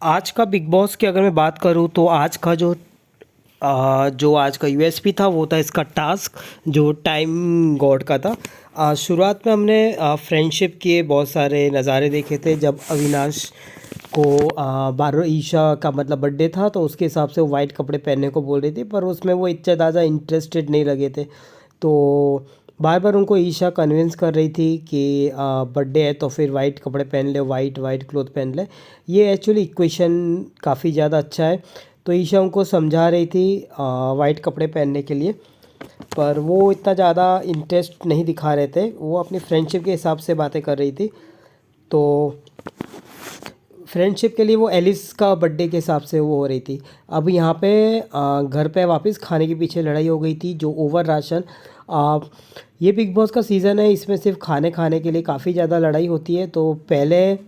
आज का big boss की अगर मैं बात करूँ तो आज का जो आज का यूएसपी था वो था इसका टास्क जो टाइम गॉड का था। शुरुआत में हमने फ्रेंडशिप के बहुत सारे नज़ारे देखे थे जब अविनाश को 12 ईशा का मतलब बर्थडे था तो उसके हिसाब से वो वाइट कपड़े पहनने को बोल रही थी, पर उसमें वो इतने ज़्यादा इंटरेस्टेड नहीं लगे थे। तो बार बार उनको ईशा कन्विंस कर रही थी कि बर्थडे है तो फिर वाइट कपड़े पहन ले, वाइट वाइट क्लोथ पहन ले। ये एक्चुअली इक्वेशन काफ़ी ज़्यादा अच्छा है। तो ईशा उनको समझा रही थी वाइट कपड़े पहनने के लिए, पर वो इतना ज़्यादा इंटरेस्ट नहीं दिखा रहे थे, वो अपनी फ्रेंडशिप के हिसाब से बातें कर रही थी। तो फ्रेंडशिप के लिए वो एलिस का बर्थडे के हिसाब से वो हो रही थी। अब यहाँ पे घर पे वापस खाने के पीछे लड़ाई हो गई थी जो ओवर राशन। आ, ये बिग बॉस का सीज़न है, इसमें सिर्फ खाने खाने के लिए काफ़ी ज़्यादा लड़ाई होती है। तो पहले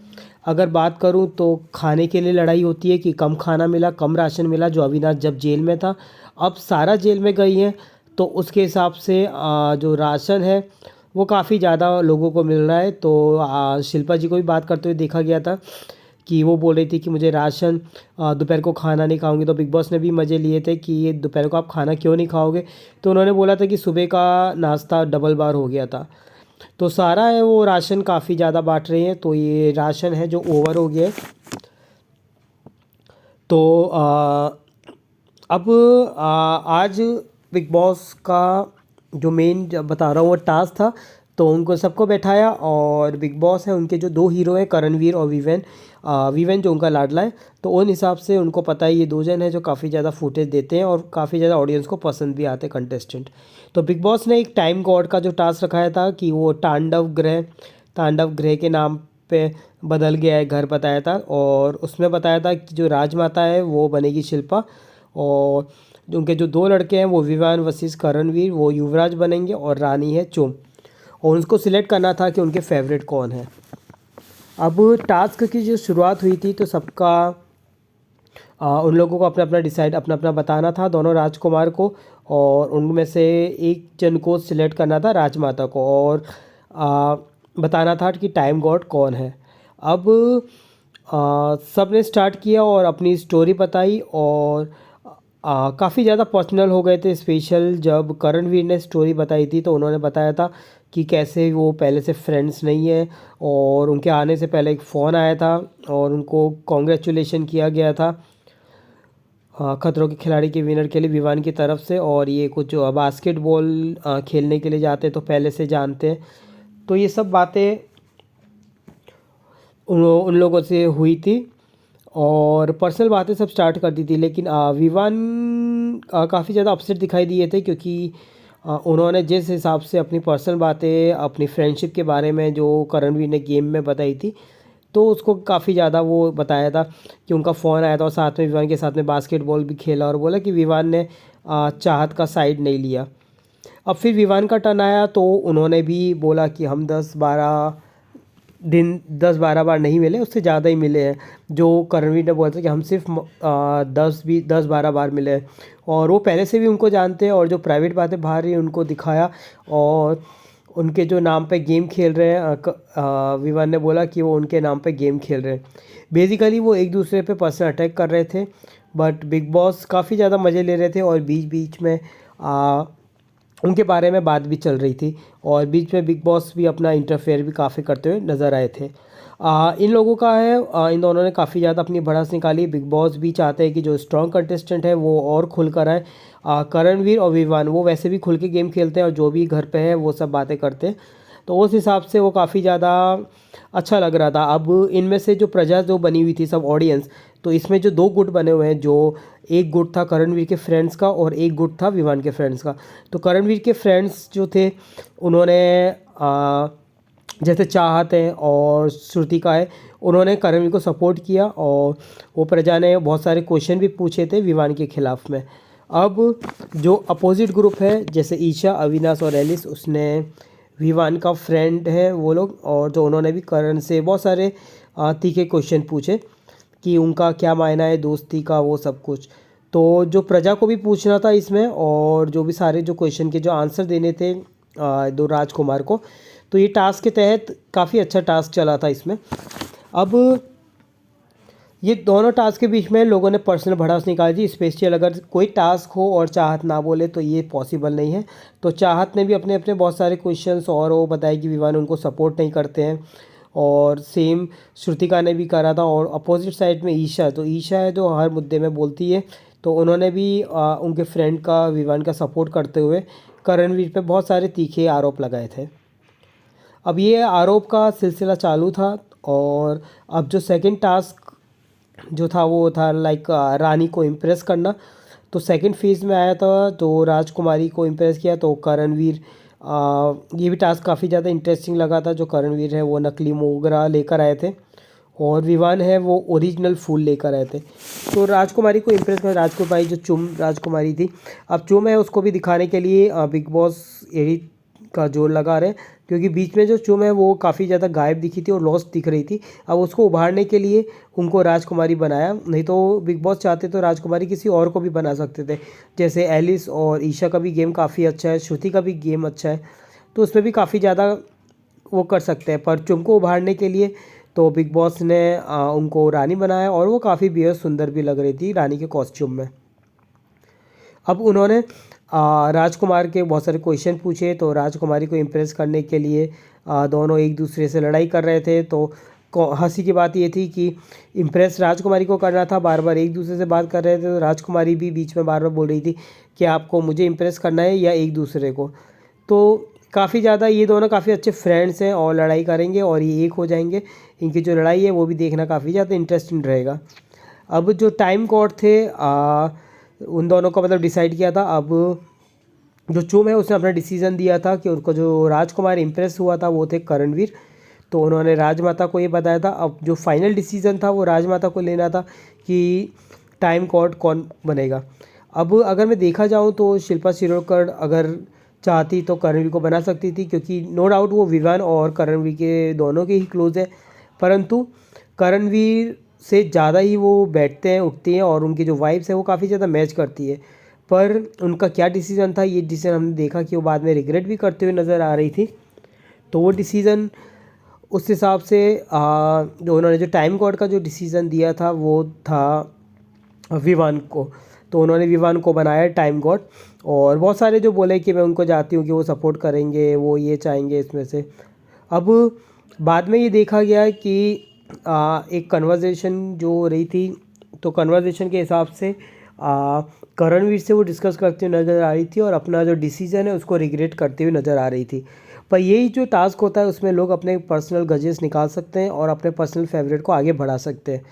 अगर बात करूँ तो खाने के लिए लड़ाई होती है कि कम खाना मिला, कम राशन मिला, जो अविनाश जब जेल में था। अब सारा जेल में गई हैं तो उसके हिसाब से जो राशन है वो काफ़ी ज़्यादा लोगों को मिल रहा है। तो शिल्पा जी को भी बात करते हुए देखा गया था कि वो बोल रही थी कि मुझे राशन, दोपहर को खाना नहीं खाऊंगी। तो बिग बॉस ने भी मज़े लिए थे कि ये दोपहर को आप खाना क्यों नहीं खाओगे। तो उन्होंने बोला था कि सुबह का नाश्ता डबल बार हो गया था। तो सारा है वो राशन काफ़ी ज़्यादा बांट रहे हैं, तो ये राशन है जो ओवर हो गया है। तो अब आज बिग बॉस का जो मेन बता रहा हूँ वो टास्क था। तो उनको सबको बैठाया और बिग बॉस है, उनके जो दो हीरो हैं करणवीर और विवेन, विवेन जो उनका लाडला है। तो उन हिसाब से उनको पता है ये दो जन हैं जो काफ़ी ज़्यादा फुटेज देते हैं और काफ़ी ज़्यादा ऑडियंस को पसंद भी आते हैं कंटेस्टेंट। तो बिग बॉस ने एक टाइम गॉड का जो टास्क रखाया था कि वो तांडव ग्रह के नाम पे बदल गया है घर, बताया था। और उसमें बताया था कि जो राजमाता है वो बनेगी शिल्पा, और उनके जो दो लड़के हैं वो विवान वशिष्ठ करणवीर वो युवराज बनेंगे, और रानी है चुम। और उनको सिलेक्ट करना था कि उनके फेवरेट कौन है। अब टास्क की जो शुरुआत हुई थी तो सबका उन लोगों को अपना अपना डिसाइड अपना अपना बताना था, दोनों राजकुमार को, और उनमें से एक जन को सिलेक्ट करना था राजमाता को, और बताना था कि टाइम गॉड कौन है। अब सब ने स्टार्ट किया और अपनी स्टोरी बताई, और काफ़ी ज़्यादा पर्सनल हो गए थे। स्पेशल जब करणवीर ने स्टोरी बताई थी तो उन्होंने बताया था कि कैसे वो पहले से फ्रेंड्स नहीं है, और उनके आने से पहले एक फ़ोन आया था और उनको कॉन्ग्रेचुलेशन किया गया था खतरों के खिलाड़ी के विनर के लिए विवान की तरफ से। और ये कुछ बास्केटबॉल खेलने के लिए जाते हैं तो पहले से जानते हैं। तो ये सब बातें उन लोगों से हुई थी और पर्सनल बातें सब स्टार्ट कर दी थी। लेकिन विवान काफ़ी ज़्यादा अपसेट दिखाई दिए थे, क्योंकि उन्होंने जिस हिसाब से अपनी पर्सनल बातें अपनी फ्रेंडशिप के बारे में जो करणवीर ने गेम में बताई थी, तो उसको काफ़ी ज़्यादा वो बताया था कि उनका फ़ोन आया था और साथ में विवान के साथ में बास्केटबॉल भी खेला, और बोला कि विवान ने चाहत का साइड नहीं लिया। अब फिर विवान का टर्न आया तो उन्होंने भी बोला कि हम 10-12 बार नहीं मिले, उससे ज़्यादा ही मिले हैं। जो करणवीर ने बोला था कि हम सिर्फ 10-12 बार मिले हैं, और वो पहले से भी उनको जानते हैं, और जो प्राइवेट बातें बाहर ही उनको दिखाया। और उनके जो नाम पे गेम खेल रहे हैं, विवान ने बोला कि वो उनके नाम पे गेम खेल रहे हैं। बेसिकली वो एक दूसरे पे पर्सनल अटैक कर रहे थे, बट बिग बॉस काफ़ी ज़्यादा मज़े ले रहे थे, और बीच बीच में उनके बारे में बात भी चल रही थी, और बीच में बिग बॉस भी अपना इंटरफेयर भी काफ़ी करते हुए नज़र आए थे। इन लोगों का है, इन दोनों ने काफ़ी ज़्यादा अपनी भड़ास निकाली। बिग बॉस भी चाहते हैं कि जो स्ट्रॉन्ग कंटेस्टेंट है वो और खुल कर आए। करणवीर और विवान वो वैसे भी खुल के गेम खेलते हैं, और जो भी घर पे है वो सब बातें करते हैं। तो उस हिसाब से वो काफ़ी ज़्यादा अच्छा लग रहा था। अब इनमें से जो प्रजा जो बनी हुई थी सब ऑडियंस, तो इसमें जो दो गुट बने हुए हैं, जो एक गुट था करणवीर के फ्रेंड्स का और एक गुट था विवान के फ्रेंड्स का। तो करणवीर के फ्रेंड्स जो थे उन्होंने जैसे चाहत है और श्रुतिका है, उन्होंने करणवीर को सपोर्ट किया, और वो प्रजा ने बहुत सारे क्वेश्चन भी पूछे थे विवान के खिलाफ में। अब जो अपोजिट ग्रुप है जैसे ईशा, अविनाश और एलिस, उसने विवान का फ्रेंड है वो लोग, और जो उन्होंने भी करण से बहुत सारे तीखे क्वेश्चन पूछे कि उनका क्या मायना है दोस्ती का, वो सब कुछ। तो जो प्रजा को भी पूछना था इसमें, और जो भी सारे जो क्वेश्चन के जो आंसर देने थे दो राजकुमार को। तो ये टास्क के तहत काफ़ी अच्छा टास्क चला था इसमें। अब ये दोनों टास्क के बीच में लोगों ने पर्सनल भड़ास निकाली थी। स्पेशल अगर कोई टास्क हो और चाहत ना बोले तो ये पॉसिबल नहीं है। तो चाहत ने भी अपने अपने बहुत सारे क्वेश्चंस और वो बताया कि विवान उनको सपोर्ट नहीं करते हैं, और सेम श्रुतिका ने भी करा था। और अपोजिट साइड में ईशा, तो ईशा है जो हर मुद्दे में बोलती है, तो उन्होंने भी उनके फ्रेंड का, विवान का सपोर्ट करते हुए करणवीर पे बहुत सारे तीखे आरोप लगाए थे। अब ये आरोप का सिलसिला चालू था, और अब जो सेकंड टास्क जो था वो था लाइक रानी को इम्प्रेस करना। तो सेकंड फेज़ में आया था, तो राजकुमारी को इम्प्रेस किया। तो करणवीर, ये भी टास्क काफ़ी ज़्यादा इंटरेस्टिंग लगा था। जो करणवीर है वो नकली मोगरा लेकर आए थे, और विवान है वो ओरिजिनल फूल लेकर आए थे। तो राजकुमारी को इम्प्रेस कर, राजकुमारी जो चुम राजकुमारी थी, अब चुम है उसको भी दिखाने के लिए बिग बॉस एडिट का जोर लगा रहे हैं, क्योंकि बीच में जो चुम है वो काफ़ी ज़्यादा गायब दिखी थी और लॉस्ट दिख रही थी। अब उसको उभारने के लिए उनको राजकुमारी बनाया, नहीं तो बिग बॉस चाहते तो राजकुमारी किसी और को भी बना सकते थे। जैसे एलिस और ईशा का भी गेम काफ़ी अच्छा है, श्रुति का भी गेम अच्छा है, तो उसमें भी काफ़ी ज़्यादा वो कर सकते हैं। पर चुम को उभारने के लिए तो बिग बॉस ने उनको रानी बनाया, और वो काफ़ी बेहद सुंदर भी लग रही थी रानी के कॉस्ट्यूम में। अब उन्होंने राजकुमार के बहुत सारे क्वेश्चन पूछे, तो राजकुमारी को इम्प्रेस करने के लिए दोनों एक दूसरे से लड़ाई कर रहे थे। तो हंसी की बात ये थी कि इम्प्रेस राजकुमारी को करना था, बार बार एक दूसरे से बात कर रहे थे, तो राजकुमारी भी बीच में बार बार बोल रही थी कि आपको मुझे इम्प्रेस करना है या एक दूसरे को। तो काफ़ी ज़्यादा ये दोनों काफ़ी अच्छे फ्रेंड्स हैं और लड़ाई करेंगे और ये एक हो जाएंगे। इनकी जो लड़ाई है वो भी देखना काफ़ी ज़्यादा इंटरेस्टिंग रहेगा। अब जो टाइम कोड थे, उन दोनों को मतलब डिसाइड किया था। अब जो चुम है उसने अपना डिसीज़न दिया था कि उनको जो राजकुमार इम्प्रेस हुआ था वो थे करणवीर, तो उन्होंने राजमाता को ये बताया था। अब जो फाइनल डिसीज़न था वो राजमाता को लेना था कि टाइम कोड कौन बनेगा। अब अगर मैं देखा जाऊँ तो शिल्पा शिरोडकर अगर चाहती तो करणवीर को बना सकती थी, क्योंकि नो डाउट वो विवान और करणवीर के दोनों के ही क्लोज है, परंतु करणवीर से ज़्यादा ही वो बैठते हैं उठती हैं, और उनकी जो वाइब्स है वो काफ़ी ज़्यादा मैच करती है। पर उनका क्या डिसीज़न था, ये डिसीज़न हमने देखा कि वो बाद में रिग्रेट भी करते हुए नज़र आ रही थी। तो वो डिसीज़न उस हिसाब से जो उन्होंने जो टाइम कोड का जो डिसीज़न दिया था वो था विवान को, तो उन्होंने विवान को बनाया टाइम गॉड। और बहुत सारे जो बोले कि मैं उनको चाहती हूँ कि वो सपोर्ट करेंगे, वो ये चाहेंगे इसमें से। अब बाद में ये देखा गया कि एक कन्वर्सेशन जो हो रही थी, तो कन्वर्सेशन के हिसाब से करणवीर से वो डिस्कस करते हुए नज़र आ रही थी, और अपना जो डिसीज़न है उसको रिग्रेट करते हुए नज़र आ रही थी। पर यही जो टास्क होता है उसमें लोग अपने पर्सनल गजेस निकाल सकते हैं और अपने पर्सनल फेवरेट को आगे बढ़ा सकते हैं।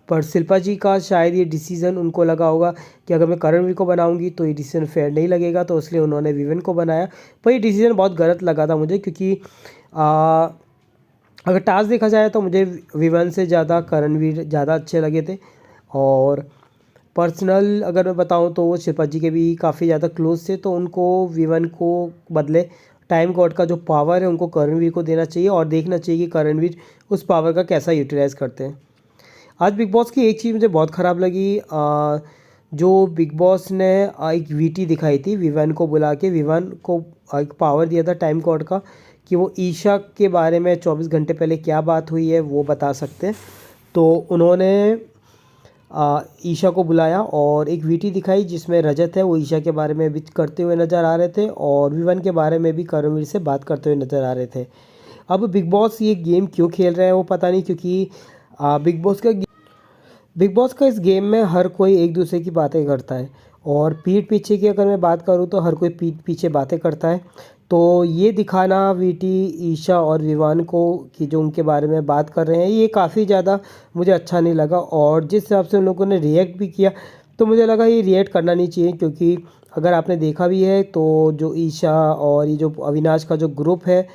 पर शिल्पा जी का शायद ये डिसीज़न उनको लगा होगा कि अगर मैं करणवीर को बनाऊंगी तो ये डिसीज़न फेयर नहीं लगेगा, तो इसलिए उन्होंने विवन को बनाया। पर ये डिसीज़न बहुत गलत लगा था मुझे, क्योंकि अगर टास्क देखा जाए तो मुझे विवन से ज़्यादा करणवीर ज़्यादा अच्छे लगे थे। और पर्सनल अगर मैं बताऊं तो वो शिल्पा जी के भी काफ़ी ज़्यादा क्लोज थे, तो उनको विवन को बदले टाइम गॉड का जो पावर है उनको करणवीर को देना चाहिए, और देखना चाहिए कि करणवीर उस पावर का कैसा यूटिलाइज़ करते हैं। आज बिग बॉस की एक चीज़ मुझे बहुत ख़राब लगी, जो बिग बॉस ने एक वीटी दिखाई थी विवन को बुला के। विवन को एक पावर दिया था टाइम कोड का कि वो ईशा के बारे में 24 घंटे पहले क्या बात हुई है वो बता सकते हैं। तो उन्होंने ईशा को बुलाया और एक वीटी दिखाई जिसमें रजत है वो ईशा के बारे में भी करते हुए नज़र आ रहे थे, और विवन के बारे में भी करणवीर से बात करते हुए नज़र आ रहे थे। अब बिग बॉस ये गेम क्यों खेल रहे हैं वो पता नहीं, क्योंकि बिग बॉस का इस गेम में हर कोई एक दूसरे की बातें करता है, और पीठ पीछे की अगर मैं बात करूँ तो हर कोई पीठ पीछे बातें करता है। तो ये दिखाना वीटी, ईशा और विवान को कि जो उनके बारे में बात कर रहे हैं, ये काफ़ी ज़्यादा मुझे अच्छा नहीं लगा। और जिस हिसाब से उन लोगों ने रिएक्ट भी किया तो मुझे लगा ये रिएक्ट करना नहीं चाहिए, क्योंकि अगर आपने देखा भी है तो जो ईशा और ये जो अविनाश का जो ग्रुप है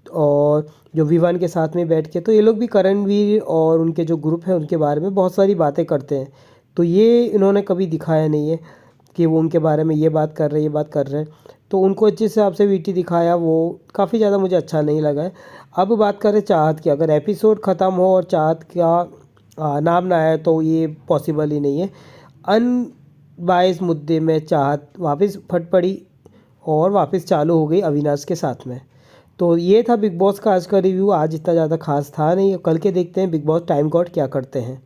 और जो विवान के साथ में बैठ के, तो ये लोग भी करणवीर और उनके जो ग्रुप है उनके बारे में बहुत सारी बातें करते हैं। तो ये इन्होंने कभी दिखाया नहीं है कि वो उनके बारे में ये बात कर रहे हैं, ये बात कर रहे हैं। तो उनको जिस हिसाब से वीटी दिखाया वो काफ़ी ज़्यादा मुझे अच्छा नहीं लगा है। अब बात करें चाहत की, अगर एपिसोड ख़त्म हो और चाहत का नाम ना आए तो ये पॉसिबल ही नहीं है। अनबायस मुद्दे में चाहत वापस फट पड़ी और वापस चालू हो गई अविनाश के साथ में। तो ये था बिग बॉस का आज का रिव्यू। आज इतना ज़्यादा खास था नहीं, कल के देखते हैं बिग बॉस टाइम गॉड क्या करते हैं।